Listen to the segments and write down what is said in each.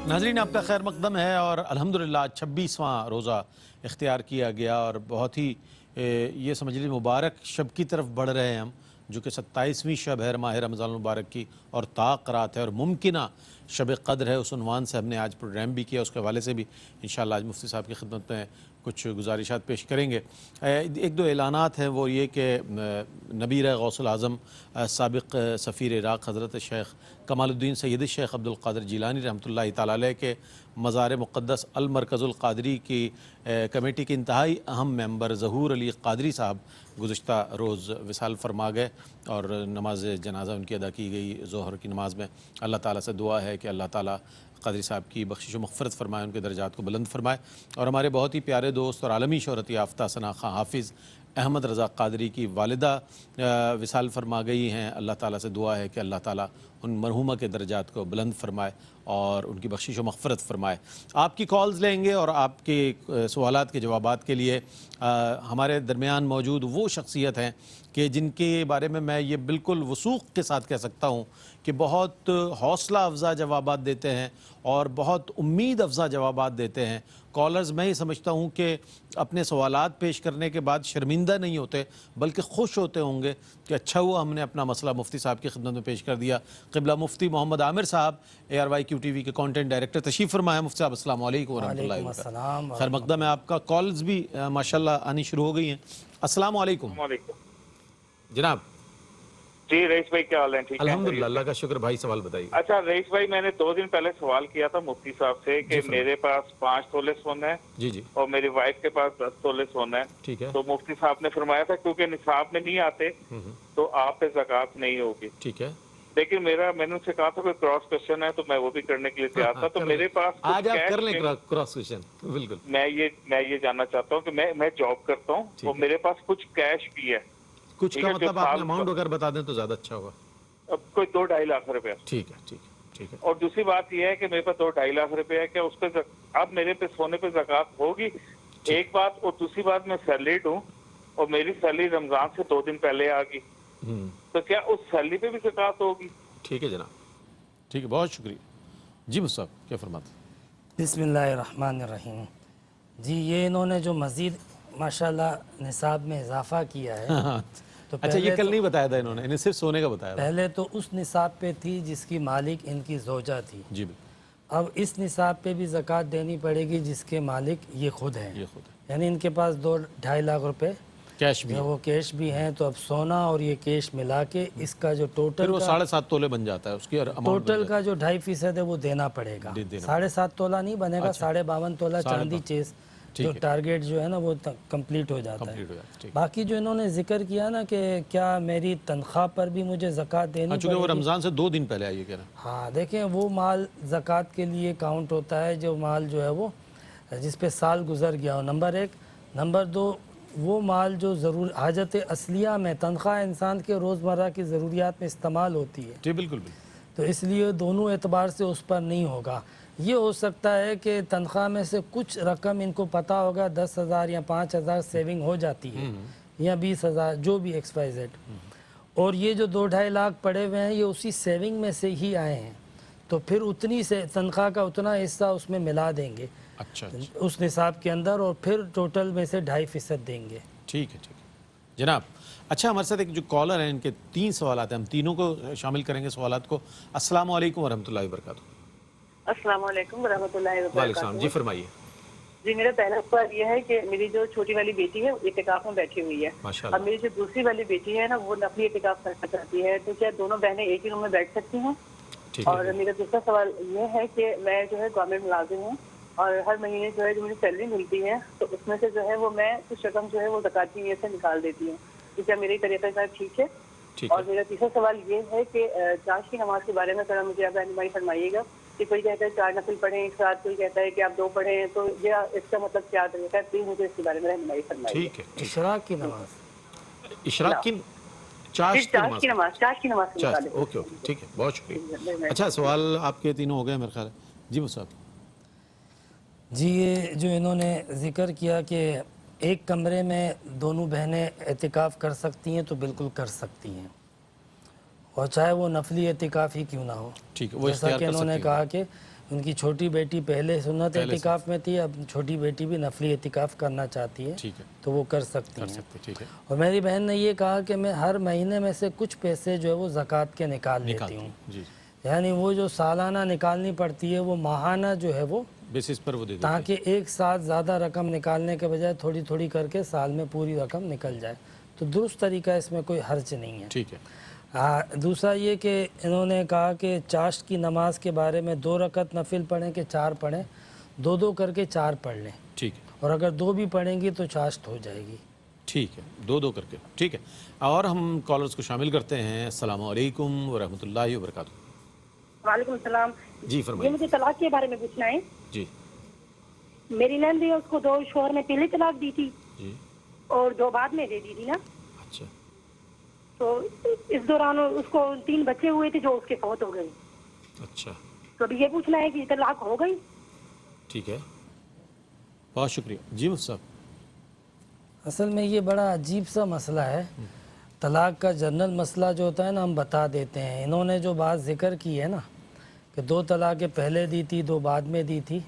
ناظرین آپ کا خیر مقدم ہے اور الحمدللہ 26واں روزہ اختیار کیا گیا اور بہت ہی یہ سمجھ لیجیے مبارک شب کی طرف بڑھ رہے ہیں ہم، جو کہ 27ویں شب ہے ماہ رمضان المبارک کی اور طاق رات ہے اور ممکنہ شب قدر ہے۔ اس عنوان سے ہم نے آج پروگرام بھی کیا، اس کے حوالے سے بھی انشاءاللہ آج مفتی صاحب کی خدمت میں کچھ گزارشات پیش کریں گے۔ ایک دو اعلانات ہیں، وہ یہ کہ نبیر غوث العظم سابق سفیر عراق حضرت شیخ کمال الدین سید الشیخ عبد القادر جیلانی رحمۃ اللہ تعالی علیہ کے مزار مقدس المرکز القادری کی کمیٹی کے انتہائی اہم ممبر ظہور علی قادری صاحب گزشتہ روز وصال فرما گئے اور نماز جنازہ ان کی ادا کی گئی ظہر کی نماز میں۔ اللہ تعالیٰ سے دعا ہے کہ اللہ تعالیٰ قادری صاحب کی بخشش و مغفرت فرمائے، ان کے درجات کو بلند فرمائے۔ اور ہمارے بہت ہی پیارے دوست اور عالمی شہرت یافتہ ثنا خاں حافظ احمد رضا قادری کی والدہ وصال فرما گئی ہیں۔ اللہ تعالیٰ سے دعا ہے کہ اللہ تعالیٰ ان مرحومہ کے درجات کو بلند فرمائے اور ان کی بخشش و مغفرت فرمائے۔ آپ کی کالز لیں گے اور آپ کے سوالات کے جوابات کے لیے ہمارے درمیان موجود وہ شخصیت ہیں کہ جن کے بارے میں یہ بالکل وثوق کے ساتھ کہہ سکتا ہوں کہ بہت حوصلہ افزا جوابات دیتے ہیں اور بہت امید افزا جوابات دیتے ہیں۔ کالرز میں یہ سمجھتا ہوں کہ اپنے سوالات پیش کرنے کے بعد شرمندہ نہیں ہوتے بلکہ خوش ہوتے ہوں گے کہ اچھا ہوا ہم نے اپنا مسئلہ مفتی صاحب کی خدمت میں پیش کر دیا۔ قبلہ مفتی محمد عامر صاحب ARYQ TV کے کانٹینٹ ڈائریکٹر تشریف فرمائے۔ مفتی صاحب السلام علیکم ورحمۃ اللہ وبرکاتہ۔ خیر مقدم ہے آپ کا، کالز بھی ماشاءاللہ آنی شروع ہو گئی ہیں۔ السلام علیکم جناب۔ جی رئیس بھائی کیا حال ہے؟ ٹھیک ہے الحمدللہ، اللہ کا شکر۔ بھائی سوال بتائیے۔ اچھا رئیس بھائی، میں نے 2 دن پہلے سوال کیا تھا مفتی صاحب سے کہ میرے پاس 5 تولے سونا ہے جی اور میری وائف کے پاس 10 تولے سونا ہے۔ ٹھیک ہے۔ تو مفتی صاحب نے فرمایا تھا کیونکہ نصاب میں نہیں آتے تو آپ پہ زکوٰۃ نہیں ہوگی۔ ٹھیک ہے۔ لیکن میں نے ان سے کہا تھا کوئی کراس کوشچن ہے تو میں وہ بھی کرنے کے لیے تیار تھا۔ تو میرے پاس آج آپ کر لیں کراس کوشچن۔ بالکل۔ میں یہ جاننا چاہتا ہوں کہ میں جاب کرتا ہوں اور میرے پاس کچھ کیش بھی ہے۔ کچھ کا مطلب آپ نے اماؤنٹ اگر بتا دیں تو زیادہ اچھا ہوگا۔ اب کوئی 2-2.5 لاکھ روپے۔ ٹھیک ہے ٹھیک ہے ٹھیک ہے۔ اور دوسری بات یہ ہے کہ میرے پاس 2-2.5 لاکھ روپے ہے کہ اس پہ اب میرے پہ سونے پہ زکوٰۃ ہوگی، ایک بات۔ اور دوسری بات میں سیلریڈ ہوں اور میری سیلری رمضان سے 2 دن پہلے آ گئی، تو کیا اس سیلری پہ بھی زکوٰۃ ہوگی؟ ٹھیک ہے جناب، ٹھیک ہے، بہت شکریہ۔ جی مصعب کیا فرماتے؟ بسم اللہ الرحمن الرحیم۔ جی یہ انہوں نے جو مزید ماشاءاللہ نصاب میں اضافہ کیا ہے تو اچھا یہ کل نہیں بتایا تھا انہوں نے، انہیں صرف سونے کا بتایا تھا۔ پہلے تو اس نصاب پہ تھی جس کی مالک ان کی زوجہ تھی، جی بالکل۔ اب اس نصاب پہ بھی زکوٰۃ دینی پڑے گی جس کے مالک یہ خود ہیں، یعنی ان کے پاس 2-2.5 لاکھ روپے کیش بھی، وہ کیش بھی ہیں۔ تو اب سونا اور یہ کیش ملا کے اس کا جو ٹوٹل وہ 7.5 تولے بن جاتا ہے، اس کی ٹوٹل کا جو 2.5% ہے وہ دینا پڑے گا۔ 7.5 تولہ نہیں بنے گا، 52.5 تولہ چاندی چیز جو ٹارگیٹ جو ہے نا وہ کمپلیٹ ہو جاتا ہے۔ باقی جو انہوں نے ذکر کیا نا کہ کیا میری تنخواہ پر بھی مجھے زکوٰۃ دینی چونکہ وہ رمضان سے 2 دن پہلے آئیے کہہ رہا ہیں۔ ہاں دیکھیں وہ مال زکوٰۃ کے لیے کاؤنٹ ہوتا ہے جو مال جو ہے وہ جس پہ سال گزر گیا ہو، نمبر 1۔ نمبر 2 وہ مال جو حاجت اصلیہ میں تنخواہ انسان کے روزمرہ کی ضروریات میں استعمال ہوتی ہے، جی بالکل۔ تو اس لیے دونوں اعتبار سے اس پر نہیں ہوگا۔ یہ ہو سکتا ہے کہ تنخواہ میں سے کچھ رقم ان کو پتہ ہوگا 10,000 یا 5,000 سیونگ ہو جاتی ہے یا 20,000 جو بھی XYZ، اور یہ جو 2-2.5 لاکھ پڑے ہوئے ہیں یہ اسی سیونگ میں سے ہی آئے ہیں، تو پھر اتنی سے تنخواہ کا اتنا حصہ اس میں ملا دیں گے اچھا اس نصاب کے اندر، اور پھر ٹوٹل میں سے 2.5% دیں گے۔ ٹھیک ہے ٹھیک ہے جناب۔ اچھا ہمارے ساتھ ایک جو کالر ہیں ان کے 3 سوالات ہیں، ہم تینوں کو شامل کریں گے سوالات کو۔ السلام علیکم ورحمۃ اللہ وبرکاتہ۔ السلام علیکم ورحمۃ اللہ وعلیکم وبرکاتہ۔ السلام، جی فرمائیے۔ جی میرا پہلا سوال یہ ہے کہ میری جو چھوٹی والی بیٹی ہے وہ اعتکاف میں بیٹھی ہوئی ہے، اب میری جو دوسری والی بیٹی ہے نا وہ اپنی اعتکاف کرنا چاہتی ہے، تو کیا دونوں بہنیں ایک ہی روم میں بیٹھ سکتی ہیں؟ اور میرا دوسرا سوال یہ ہے کہ میں جو ہے گورنمنٹ ملازم ہوں اور ہر مہینے جو ہے جو مجھے سیلری ملتی ہے تو اس میں سے جو ہے وہ میں کچھ رقم جو ہے وہ زکوٰۃ کی نیت سے نکال دیتی ہوں، تو کیا میری طریقہ کار ٹھیک ہے؟ اور میرا تیسرا سوال یہ ہے کہ چاش کی نماز کے بارے میں ذرا مجھے آپ رہنمائی فرمائیے گا کہ کوئی کہتا ہے 4 نفل پڑھیں ایک ساتھ، کوئی کہتا ہے کہ آپ 2 پڑھیں، تو یہ اس کا مطلب کیا طریقہ ہے؟ پلیز مجھے اس کے بارے میں رہنمائی فرمائیے۔ ٹھیک ہے۔ اشراق کی نماز، اشراق کی چاش کی نماز، اوکے اوکے ٹھیک ہے، بہت شکریہ۔ اچھا سوال آپ کے تینوں ہو گئے میرے خیال ہے۔ جی مصعب۔ جی یہ جو انہوں نے ذکر کیا کہ ایک کمرے میں دونوں بہنیں اعتکاف کر سکتی ہیں تو بالکل کر سکتی ہیں، اور چاہے وہ نفلی اعتکاف ہی کیوں نہ ہو، جیسا کہ انہوں نے کہا کہ ان کی چھوٹی بیٹی پہلے سنت اعتکاف میں تھی, اب چھوٹی بیٹی بھی نفلی اعتکاف کرنا چاہتی ہے ٹھیک ہے, تو وہ کر سکتی ہیں. ٹھیک ہے, اور میری بہن نے یہ کہا کہ میں ہر مہینے میں سے کچھ پیسے جو ہے وہ زکوٰۃ کے نکال لیتی ہوں, جی یعنی وہ جو سالانہ نکالنی پڑتی ہے وہ ماہانہ جو ہے وہ بیسس پر وہ دے دیتے تاکہ ایک ساتھ زیادہ رقم نکالنے کے بجائے تھوڑی تھوڑی کر کے سال میں پوری رقم نکل جائے, تو درست طریقہ اس میں کوئی حرج نہیں ہے. ٹھیک ہے, دوسرا یہ کہ انہوں نے کہا کہ چاشت کی نماز کے بارے میں 2 رکعت نفل پڑھیں کہ 4 پڑھیں, 2 کر کے 4 پڑھ لیں, ٹھیک ہے, اور اگر 2 بھی پڑھیں گی تو چاشت ہو جائے گی. ٹھیک ہے, 2 کر کے, ٹھیک ہے. اور ہم کالرز کو شامل کرتے ہیں. السلام علیکم ورحمۃ اللہ وبرکاتہ. وعلیکم السلام. جی یہ فرمائیے. مجھے طلاق کے بارے میں پوچھنا ہے. جی میری نند ہے, اس کو 2 شوہر نے پہلے طلاق دی تھی جی, اور 2 بعد میں دے دی تھی نا, اچھا, تو اس دوران اس کو 3 بچے ہوئے تھے جو اس کے فوت ہو گئے. اچھا, تو ابھی یہ پوچھنا ہے کہ طلاق ہو گئی. ٹھیک ہے, بہت شکریہ. جی مفتی صاحب. اصل میں یہ بڑا عجیب سا مسئلہ ہے. طلاق کا جنرل مسئلہ جو ہوتا ہے نا ہم بتا دیتے ہیں. انہوں نے جو بات ذکر کی ہے نا کہ 2 طلاقیں پہلے دی تھی 2 بعد میں دی تھی,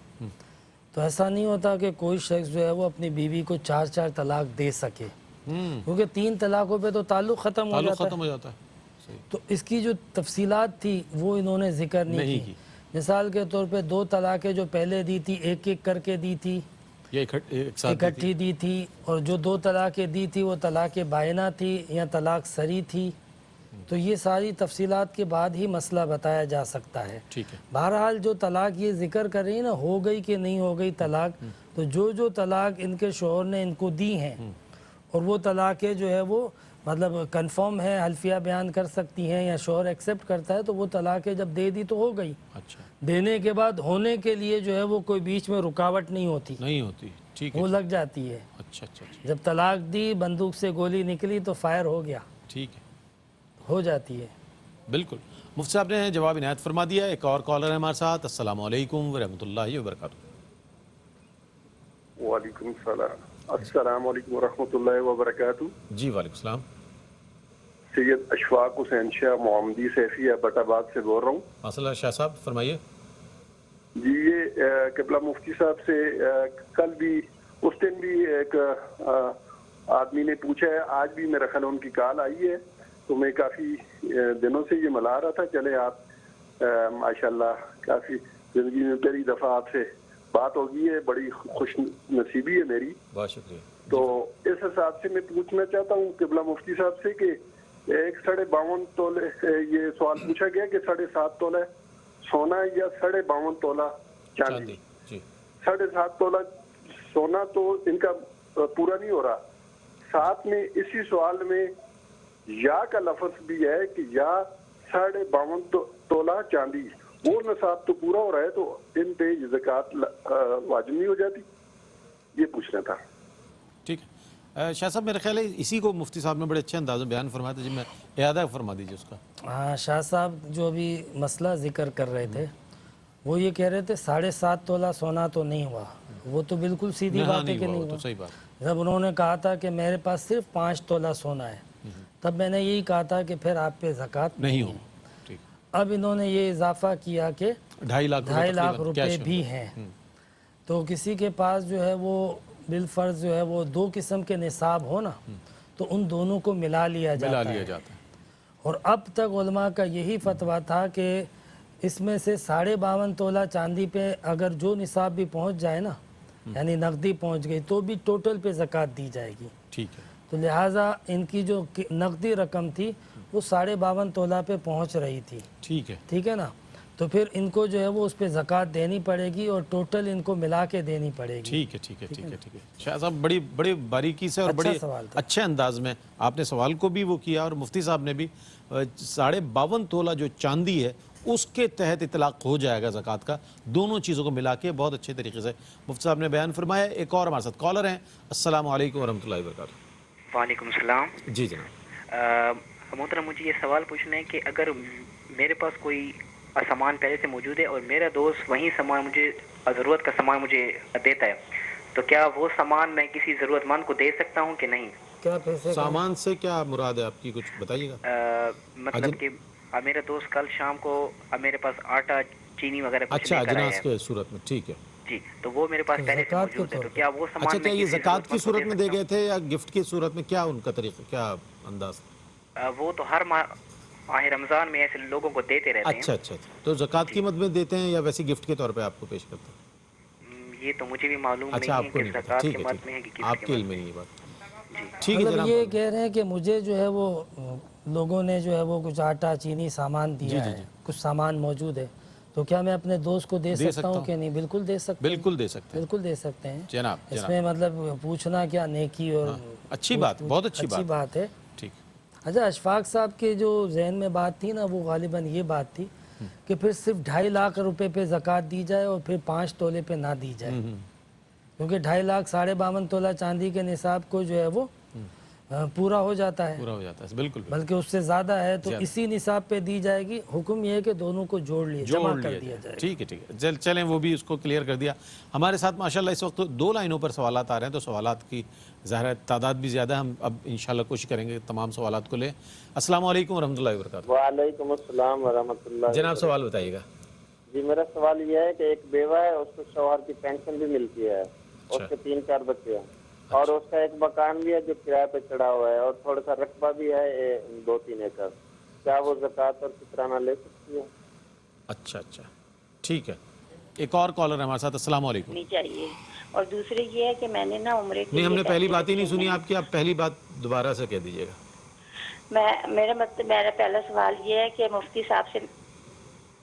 تو ایسا نہیں ہوتا کہ کوئی شخص جو ہے وہ اپنی بیوی کو 4 طلاق دے سکے, کیونکہ 3 طلاقوں پہ تو تعلق ختم ہو جاتا ہے. ختم ہو جاتا ہے. صحیح. تو اس کی جو تفصیلات تھی وہ انہوں نے ذکر نہیں کی. مثال کے طور پہ 2 طلاقیں جو پہلے دی تھی ایک کر کے دی تھی, یہ ایک ساتھ اکٹھی دی تھی, اور جو 2 طلاقیں دی تھی وہ طلاق بائنہ تھی یا طلاق سری تھی, تو یہ ساری تفصیلات کے بعد ہی مسئلہ بتایا جا سکتا ہے. ٹھیک ہے, بہرحال جو طلاق یہ ذکر کر رہی ہے نا ہو گئی کہ نہیں ہو گئی طلاق, تو جو طلاق ان کے شوہر نے ان کو دی ہیں اور وہ طلاقیں جو ہے وہ مطلب کنفرم ہے, حلفیہ بیان کر سکتی ہیں یا شوہر ایکسیپٹ کرتا ہے, تو وہ طلاقیں جب دے دی تو ہو گئی. اچھا, دینے کے بعد ہونے کے لیے جو ہے وہ کوئی بیچ میں رکاوٹ نہیں ہوتی, نہیں ہوتی. ٹھیک ہے, وہ لگ جاتی ہے. اچھا اچھا اچھا, جب طلاق دی بندوق سے گولی نکلی تو فائر ہو گیا, ٹھیک ہے, ہو جاتی ہے. بالکل. مفتی صاحب نے جواب عنایت فرما دیا. ایک اور کالر ہے ہمارے ساتھ. السلام علیکم ورحمۃ اللہ وبرکاتہ. وعلیکم السلام. السلام علیکم ورحمۃ اللہ وبرکاتہ. جی وعلیکم السلام. سید اشفاق حسین شاہ محمدی سیفی بٹ آباد سے بول رہا ہوں. مسئلہ شاہ صاحب فرمائیے. جی یہ قبلہ مفتی صاحب سے کل بھی اس دن بھی ایک آدمی نے پوچھا ہے, آج بھی میرا خیال ان کی کال آئی ہے, تو میں کافی دنوں سے یہ ملا رہا تھا. چلے آپ ماشاءاللہ کافی زندگی میں پہلی دفعہ آپ سے بات ہوگی ہے, بڑی خوش نصیبی ہے میری. بہت شکریہ. تو اس حساب سے میں پوچھنا چاہتا ہوں قبلہ مفتی صاحب سے کہ 52.5 تولے, یہ سوال پوچھا گیا کہ 7.5 تولے سونا یا 52.5 تولہ چاندی. جی 7.5 تولہ سونا تو ان کا پورا نہیں ہو رہا, ساتھ میں اسی سوال میں یا کا لفظ بھی ہے کہ یا 52.5 تولہ چاندی, وہ نصاب تو پورا ہو رہا ہے, تو ان پہ زکوٰۃ واجب نہیں ہو جاتی؟ یہ پوچھنا تھا. ٹھیک ہے. شاہ صاحب میرا خیال ہے اسی کو مفتی صاحب نے بڑے اچھے انداز میں بیان فرمایا تھا. جی میں اعادہ فرما دیجیے اس کا. ہاں, شاہ صاحب جو ابھی مسئلہ ذکر کر رہے تھے وہ یہ کہہ رہے تھے 7.5 تولہ سونا تو نہیں ہوا. وہ تو بالکل سیدھی بات ہے کہ نہیں ہوا. صحیح بات. جب انہوں نے کہا تھا کہ میرے پاس صرف 5 تولہ سونا ہے, تب میں نے یہی کہا تھا کہ پھر آپ پہ زکوٰۃ نہیں ہو. اب انہوں نے یہ اضافہ کیا کہ 2.5 لاکھ روپے بھی ہیں, تو کسی کے پاس جو ہے وہ بالفرض جو ہے وہ 2 قسم کے نصاب ہو نا, تو ان دونوں کو ملا لیا جاتا ہے. اور اب تک علماء کا یہی فتویٰ تھا کہ اس میں سے 52.5 تولہ چاندی پہ اگر جو نصاب بھی پہنچ جائے نا, یعنی نقدی پہنچ گئی, تو بھی ٹوٹل پہ زکوٰۃ دی جائے گی. ٹھیک ہے. تو لہٰذا ان کی جو نقدی رقم تھی وہ 52.5 تولہ پہ پہنچ رہی تھی. ٹھیک ہے. ٹھیک ہے نا, تو پھر ان کو جو ہے وہ اس پہ زکوٰۃ دینی پڑے گی اور ٹوٹل ان کو ملا کے دینی پڑے گی. ٹھیک ہے. ٹھیک ہے. ٹھیک ہے. ٹھیک ہے. شاہ صاحب بڑی باریکی سے اور بڑے اچھے انداز میں آپ نے سوال کو بھی وہ کیا, اور مفتی صاحب نے بھی 52.5 تولہ جو چاندی ہے اس کے تحت اطلاق ہو جائے گا زکوٰۃ کا. دونوں چیزوں کو ملا کے بہت اچھے طریقے سے مفتی صاحب نے بیان فرمایا. ایک اور ہمارے ساتھ کالر ہیں. السلام علیکم ورحمۃ اللہ وبرکاتہ. وعلیکم السلام. جی جناب. محترم مجھے یہ سوال پوچھنا ہے کہ اگر میرے پاس کوئی سامان پہلے سے موجود ہے اور میرا دوست وہی سامان مجھے ضرورت کا سامان مجھے دیتا ہے, تو کیا وہ سامان میں کسی ضرورت مند کو دے سکتا ہوں کہ نہیں؟ کیا پیسے سامان سے کیا مراد ہے آپ کی, کچھ بتائیے گا. مطلب کہ میرا دوست کل شام کو میرے پاس آٹا چینی وغیرہ کچھ اچھا لے کر آئے اجناس ہیں کے صورت میں، ٹھیک ہے. جی، تو وہ میرے پاس پہلے سے زکوٰۃ کے موجود ہے، طور تو پر. کیا وہ اچھا سامان کیا میں یہ کسی زکوٰۃ کی ضرورت مند کو صورت میں دے سکتا گئے تھے یا گفٹ کی صورت میں، کیا ان کا طریقہ، کیا انداز؟ وہ تو ہر ماہ رمضان میں ایسے لوگوں کو دیتے رہتے ہیں. اچھا اچھا اچھا، تو زکوٰۃ کی مد میں دیتے ہیں یا ویسی گفٹ کے طور پہ آپ کو پیش کرتے ہیں؟ یہ تو مجھے بھی معلوم اچھا نہیں آپ ہے کو کہ نہیں پتا، زکوٰۃ ٹھیک کے ہے مد ٹھیک میں ہے کہ ہے، گفٹ آپ کے کے مد علم میں میں. نہیں یہ بات. جی، ٹھیک ہے مطلب جناب. یہ کہہ رہے ہیں کہ مجھے جو ہے وہ لوگوں نے جو ہے وہ کچھ آٹا چینی سامان دیا ہے، کچھ سامان موجود ہے، تو کیا میں اپنے دوست کو دے سکتا ہوں کہ نہیں؟ بالکل دے سکتے ہیں، بالکل دے سکتے ہیں بالکل دے سکتے ہیں. جناب. اس میں مطلب پوچھنا کیا نیکی اور اچھی بات، بہت اچھی بات ہے. ٹھیک. اچھا اشفاق صاحب کے جو ذہن میں بات تھی نا، وہ غالباً یہ بات تھی کہ پھر صرف 2.5 لاکھ روپے پہ زکوٰۃ دی جائے اور پھر 5 تولے پہ نہ دی جائے، کیونکہ 2.5 لاکھ 52.5 تولہ چاندی کے نصاب کو جو ہے وہ پورا ہو جاتا ہے، پورا ہو جاتا ہے، بالکل بلکہ اس سے زیادہ ہے، تو اسی نصاب پہ دی جائے گی. حکم یہ ہے کہ دونوں کو جوڑ جمع کر دیا جائے. ٹھیک ہے ٹھیک ہے، چلیں وہ بھی اس کو کلیئر کر دیا. ہمارے ساتھ ماشاءاللہ اس وقت 2 لائنوں پر سوالات آ رہے ہیں، تو سوالات کی ظاہر تعداد بھی زیادہ ہے. ہم اب انشاءاللہ کوشش کریں گے تمام سوالات کو لیں. السلام علیکم ورحمۃ اللہ وبرکاتہ. وعلیکم السلام ورحمۃ اللہ. جناب سوال بتائیے گا. جی میرا سوال یہ ہے کہ ایک بیوہ ہے، اس کو شوہر کی پینشن بھی ملتی ہے، اس کے 3-4 بچے ہیں، اور اس کا ایک مکان بھی ہے جو کرایہ پہ چڑھا ہوا ہے، اور تھوڑا سا رقبہ بھی ہے 2-3 ایکڑ. کیا وہ زکوٰۃ اور فطرانہ لے سکتی ہے؟ اچھا اچھا ٹھیک ہے. ایک اور کالر ہے ہمارے ساتھ. السلام علیکم. نہیں چاہیے. اور دوسرے یہ ہے کہ میں نے نا عمرے کے نہیں، ہم نے لیے پہلی پیسے بات ہی نہیں رکھے سنی ہیں. آپ کی، آپ پہلی بات دوبارہ سے کہہ دیجیے گا. میرا پہلا سوال یہ ہے کہ مفتی صاحب سے.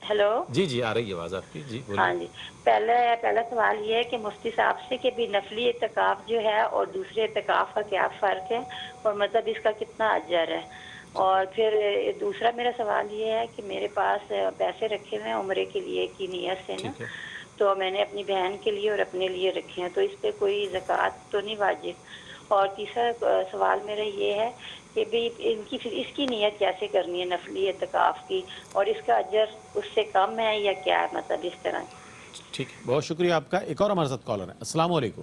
ہیلو جی جی آ رہی ہے آواز آپ کی. جی بولیے. ہاں جی، پہلا سوال یہ ہے کہ مفتی صاحب سے کہ بھی نفلی اعتکاف جو ہے اور دوسرے اعتکاف کا کیا فرق ہے، اور مطلب اس کا کتنا اجر ہے. اور پھر دوسرا میرا سوال یہ ہے کہ میرے پاس پیسے رکھے ہوئے ہیں عمرے کے لیے کی نیت سے نا، ٹھیک ہے. تو میں نے اپنی بہن کے لیے اور اپنے لیے رکھے ہیں، تو اس پہ کوئی زکوٰۃ تو نہیں واجب. اور تیسرا سوال میرا یہ ہے کہ بھی اس کی نیت کیسے کرنی ہے نفلی اعتکاف کی، اور اس کا اجر اس سے کم ہے یا کیا ہے، مطلب اس طرح. ٹھیک ہے، بہت شکریہ آپ کا. ایک اور ہمارے ساتھ کالر ہے. السلام علیکم.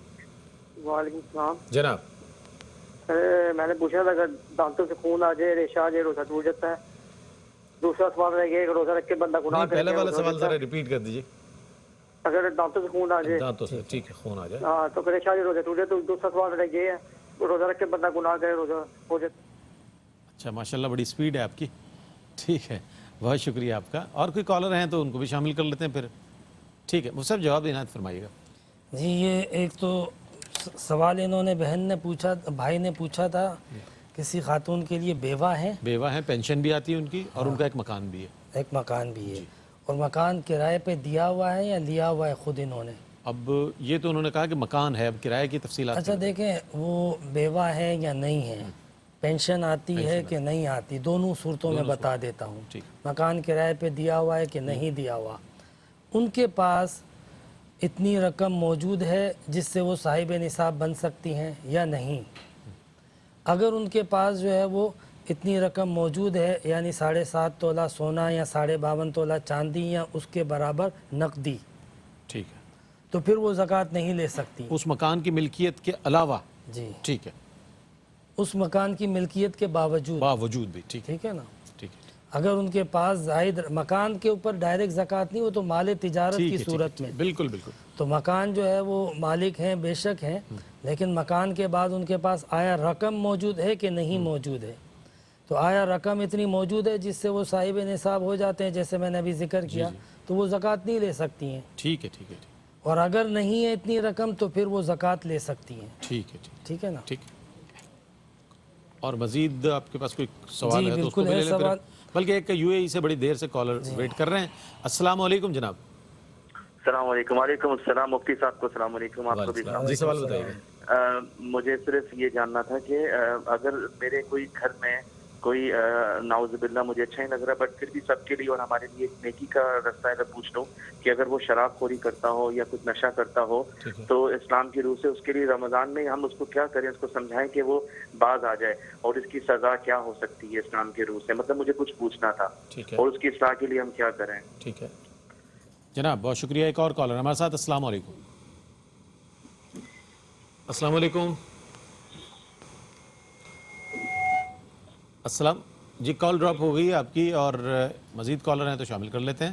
وعلیکم السلام. جناب میں نے پوچھا تھا اگر دانتوں سے خون آ جائے، ریشہ آ جائے، روزہ ٹوٹ جاتا ہے. دوسرا سوال رہ گیا کہ روزہ رکھ کے بندہ گناہ کرے. پہلا والا سوال ذرا ریپیٹ کر دیجیے. اگر دانتوں سے خون آ جائے، دانتوں سے ٹھیک ہے خون آ جائے، ہاں تو ریشہ آ جائے، روزہ ٹوٹ جائے. تو دوسرا سوال رہ گیا ہے روزہ رکھ کے بندہ گناہ کرے، روزہ ہو جائے. اچھا ماشاءاللہ بڑی سپیڈ ہے آپ کی. ٹھیک ہے، بہت شکریہ آپ کا. اور کوئی کالر ہیں تو ان کو بھی شامل کر لیتے ہیں پھر. ٹھیک ہے، مصعب جواب عنایت فرمائیے گا. جی یہ ایک تو سوال انہوں نے بہن نے پوچھا، بھائی نے پوچھا تھا، کسی خاتون کے لیے بیوہ ہیں، بیوہ ہیں، پینشن بھی آتی ہے ان کی، اور ان کا ایک مکان بھی ہے. ایک مکان بھی ہے، اور مکان کرائے پہ دیا ہوا ہے یا لیا ہوا ہے خود انہوں نے؟ اب یہ تو انہوں نے کہا کہ مکان ہے، اب کرائے کی تفصیلات. اچھا دیکھیں وہ بیوہ ہے یا نہیں ہے، پینشن آتی ہے کہ نہیں آتی، دونوں صورتوں میں بتا دیتا ہوں. مکان کرائے پہ دیا ہوا ہے کہ نہیں دیا ہوا، ان کے پاس اتنی رقم موجود ہے جس سے وہ صاحب نصاب بن سکتی ہیں یا نہیں. اگر ان کے پاس جو ہے وہ اتنی رقم موجود ہے، یعنی 7.5 تولہ سونا یا 52.5 تولہ چاندی یا اس کے برابر نقدی، ٹھیک ہے، تو پھر وہ زکوٰۃ نہیں لے سکتی. اس مکان کی ملکیت کے علاوہ. جی ٹھیک ہے، اس مکان کی ملکیت کے باوجود بھی. ٹھیک ہے ٹھیک ہے نا. ٹھیک ہے اگر ان کے پاس زائد مکان کے اوپر ڈائریکٹ زکوٰۃ نہیں، وہ تو مال تجارت کی صورت میں، بالکل بالکل. تو مکان جو ہے وہ مالک ہیں بے شک ہیں، لیکن مکان کے بعد ان کے پاس آیا رقم موجود ہے کہ نہیں موجود ہے. تو آیا رقم اتنی موجود ہے جس سے وہ صاحب نصاب ہو جاتے ہیں، جیسے میں نے ابھی ذکر کیا، تو وہ زکوٰۃ نہیں لے سکتی ہیں. ٹھیک ہے ٹھیک ہے. اور اگر نہیں ہے اتنی رقم تو پھر وہ زکوٰۃ لے سکتی ہیں. ٹھیک ہے ٹھیک ہے نا. ٹھیک ہے. اور مزید آپ کے پاس کوئی سوال ہے تو اس کو بالکل بھی ہے لے لیں سوال. بلکہ ایک یو اے ای سے بڑی دیر سے کالر ویٹ کر رہے ہیں. السلام علیکم جناب. السلام علیکم. وعلیکم السلام. مفتی صاحب کو السلام علیکم. آپ کو بھی جی سوال بتائیے. مجھے صرف یہ جاننا تھا کہ اگر میرے کوئی گھر میں کوئی نعوذ باللہ مجھے اچھا نہیں لگ رہا، بٹ پھر بھی سب کے لیے اور ہمارے لیے ایک نیکی کا رستہ اگر پوچھ لوں کہ اگر وہ شراب خوری کرتا ہو یا کچھ نشہ کرتا ہو تو اسلام کی روح سے اس کے لیے رمضان میں ہم اس کو کیا کریں، اس کو سمجھائیں کہ وہ باز آ جائے، اور اس کی سزا کیا ہو سکتی ہے اسلام کی روح سے. مطلب مجھے کچھ پوچھنا تھا اور اس کی اصلاح کے لیے ہم کیا کریں. ٹھیک ہے جناب، بہت شکریہ. ایک اور کالر ہمارے ساتھ. السلام علیکم. السلام علیکم. السلام. جی کال ڈراپ ہو گئی ہے آپ کی، اور مزید کالر ہیں تو شامل کر لیتے ہیں.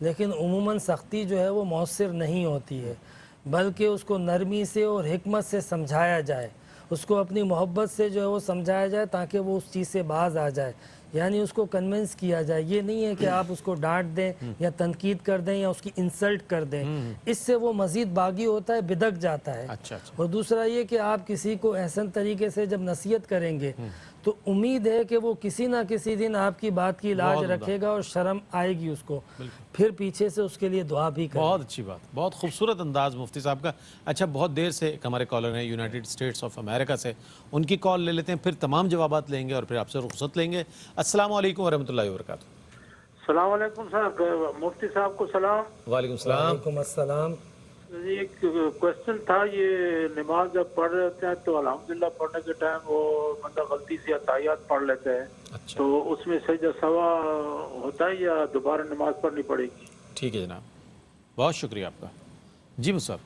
لیکن عموماً سختی جو ہے وہ مؤثر نہیں ہوتی ہے، بلکہ اس کو نرمی سے اور حکمت سے سمجھایا جائے، اس کو اپنی محبت سے جو ہے وہ سمجھایا جائے تاکہ وہ اس چیز سے باز آ جائے، یعنی اس کو کنونس کیا جائے۔ یہ نہیں ہے کہ آپ اس کو ڈانٹ دیں یا تنقید کر دیں یا اس کی انسلٹ کر دیں، اس سے وہ مزید باغی ہوتا ہے، بدک جاتا ہے۔ اور دوسرا یہ کہ آپ کسی کو احسن طریقے سے جب نصیحت کریں گے تو امید ہے کہ وہ کسی نہ کسی دن آپ کی بات کی لاج رکھے گا اور شرم آئے گی اس کو، پھر پیچھے سے اس کے لیے دعا بھی کرے۔ بہت اچھی بات، بہت خوبصورت انداز مفتی صاحب کا۔ اچھا، بہت دیر سے ایک ہمارے کالر ہیں یونائٹڈ اسٹیٹس آف امریکہ سے، ان کی کال لے لیتے ہیں، پھر تمام جوابات لیں گے اور پھر آپ سے رخصت لیں گے۔ السلام علیکم ورحمۃ اللہ وبرکاتہ۔ السلام علیکم صاحب، مفتی صاحب کو سلام۔ وعلیکم السلام۔ وعلیکم السلام۔ جی ایک کوشچن تھا، یہ نماز جب پڑھ رہے ہوتے ہیں تو الحمدللہ پڑھنے کے ٹائم وہ بندہ غلطی سے اتحیات پڑھ لیتا ہے، تو اس میں سجدہ سہو ہوتا ہے یا دوبارہ نماز پڑھنی پڑے گی؟ ٹھیک ہے جناب، بہت شکریہ آپ کا۔ جی مصعب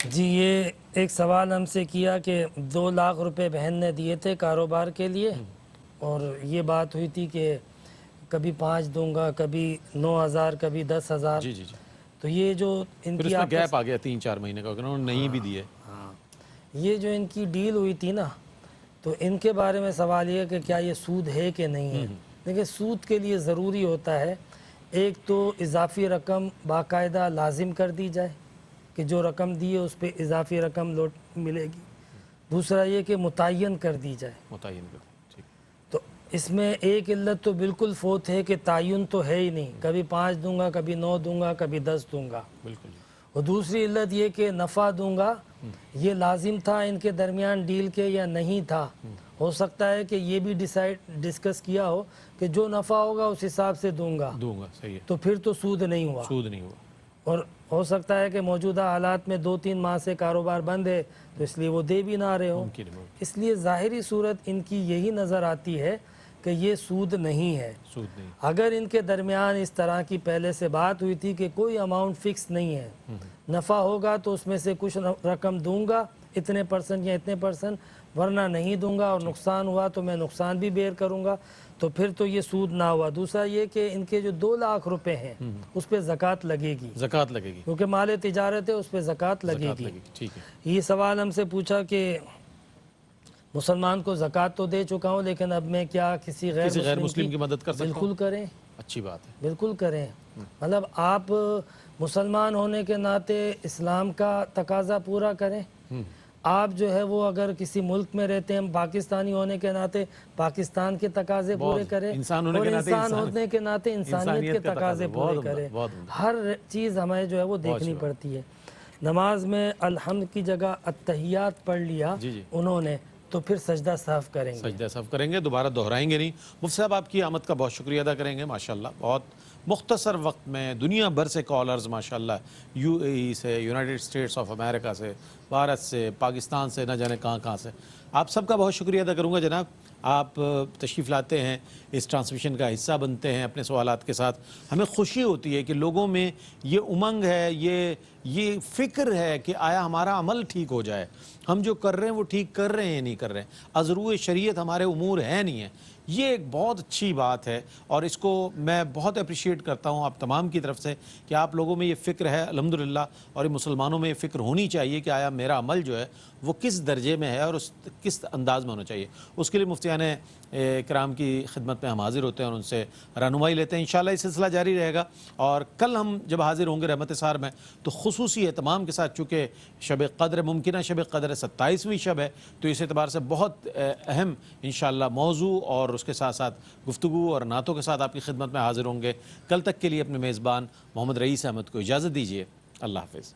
جی، یہ ایک سوال ہم سے کیا کہ 2 لاکھ روپے بہن نے دیے تھے کاروبار کے لیے، اور یہ بات ہوئی تھی کہ کبھی 5 دوں گا، کبھی 9,000، کبھی 10,000۔ جی جی جی، تو یہ جو ان پھر کی اس میں گیپ آ گیا 3-4 مہینے کا، انہوں نے نہیں بھی دیے۔ ہاں، یہ جو ان کی ڈیل ہوئی تھی نا، تو ان کے بارے میں سوال یہ ہے کہ کیا یہ سود ہے کہ نہیں ہے۔ دیکھیں، سود کے لیے ضروری ہوتا ہے ایک تو اضافی رقم باقاعدہ لازم کر دی جائے کہ جو رقم دی ہے اس پہ اضافی رقم لوٹ ملے گی، دوسرا یہ کہ متعین کر دی جائے۔ متعین کر دیں، ٹھیک۔ تو اس میں ایک علت تو بالکل فوت ہے کہ تعین تو ہے ہی نہیں، کبھی 5 دوں گا، کبھی 9 دوں گا، کبھی 10 دوں گا۔ بالکل۔ اور دوسری علت یہ کہ نفع دوں گا، یہ لازم تھا ان کے درمیان ڈیل کے یا نہیں تھا۔ ہو سکتا ہے کہ یہ بھی ڈسکس کیا ہو کہ جو نفع ہوگا اس حساب سے دوں گا، صحیح ہے، تو پھر تو سود نہیں ہوا۔ سود نہیں ہوا۔ اور ہو سکتا ہے کہ موجودہ حالات میں 2-3 ماہ سے کاروبار بند ہے تو اس لیے وہ دے بھی نہ رہے ہوں، اس لیے ظاہری صورت ان کی یہی نظر آتی ہے کہ یہ سود نہیں ہے۔ سود نہیں۔ اگر ان کے درمیان اس طرح کی پہلے سے بات ہوئی تھی کہ کوئی اماؤنٹ فکس نہیں ہے، نفع ہوگا تو اس میں سے کچھ رقم دوں گا، اتنے % یا اتنے %، ورنہ نہیں دوں گا، اور نقصان ہوا تو میں نقصان بھی بیئر کروں گا، تو پھر تو یہ سود نہ ہوا۔ دوسرا یہ کہ ان کے جو 2 لاکھ روپے ہیں اس پہ زکوٰۃ لگے گی، زکوٰۃ لگے گی، کیونکہ مال تجارت ہے، اس پہ زکوٰۃ لگے گی۔ ٹھیک ہے۔ یہ سوال ہم سے پوچھا کہ مسلمان کو زکوٰۃ تو دے چکا ہوں، لیکن اب میں کیا کسی غیر مسلم کی مدد کر سکتا ہوں؟ بالکل کریں، اچھی بات ہے، بالکل کریں۔ مطلب آپ مسلمان ہونے کے ناطے اسلام کا تقاضا پورا کریں۔ آپ جو ہے وہ اگر کسی ملک میں رہتے ہیں، پاکستانی ہونے کے ناطے پاکستان کے تقاضے پورے کریں، اور انسان ہونے کے ناطے انسانیت کے تقاضے پورے کریں۔ ہر چیز ہمیں جو ہے وہ دیکھنی پڑتی ہے۔ نماز میں الحمد کی جگہ التحیات پڑھ لیا انہوں نے، تو پھر سجدہ صحو کریں گے، سجدہ صحو کریں گے، دوبارہ دہرائیں گے نہیں۔ مفتی صاحب آپ کی آمد کا بہت شکریہ ادا کریں گے، ماشاءاللہ بہت مختصر وقت میں دنیا بھر سے کالرز ماشاءاللہ، UAE سے، یونائٹڈ اسٹیٹس آف امریکہ سے، بھارت سے، پاکستان سے، نہ جانے کہاں سے، آپ سب کا بہت شکریہ ادا کروں گا جناب۔ آپ تشریف لاتے ہیں، اس ٹرانسمیشن کا حصہ بنتے ہیں اپنے سوالات کے ساتھ، ہمیں خوشی ہوتی ہے کہ لوگوں میں یہ امنگ ہے، یہ فکر ہے کہ آیا ہمارا عمل ٹھیک ہو جائے، ہم جو کر رہے ہیں وہ ٹھیک کر رہے ہیں یا نہیں کر رہے ہیں، ازروئے شریعت ہمارے امور ہے نہیں ہے۔ یہ ایک بہت اچھی بات ہے اور اس کو میں بہت اپریشیٹ کرتا ہوں آپ تمام کی طرف سے کہ آپ لوگوں میں یہ فکر ہے الحمدللہ، اور مسلمانوں میں یہ فکر ہونی چاہیے کہ آیا میرا عمل جو ہے وہ کس درجے میں ہے اور کس انداز میں ہونا چاہیے۔ اس کے لیے مفتیان کرام کی خدمت میں ہم حاضر ہوتے ہیں اور ان سے رہنمائی لیتے ہیں۔ انشاءاللہ یہ سلسلہ جاری رہے گا، اور کل ہم جب حاضر ہوں گے رحمت سار میں تو خصوصی اہتمام کے ساتھ، چونکہ شب قدر ممکنہ شب قدر 27ویں شب ہے، تو اس اعتبار سے بہت اہم انشاءاللہ موضوع اور اس کے ساتھ ساتھ گفتگو اور نعتوں کے ساتھ آپ کی خدمت میں حاضر ہوں گے۔ کل تک کے لیے اپنے میزبان محمد رئیس احمد کو اجازت دیجیے، اللہ حافظ۔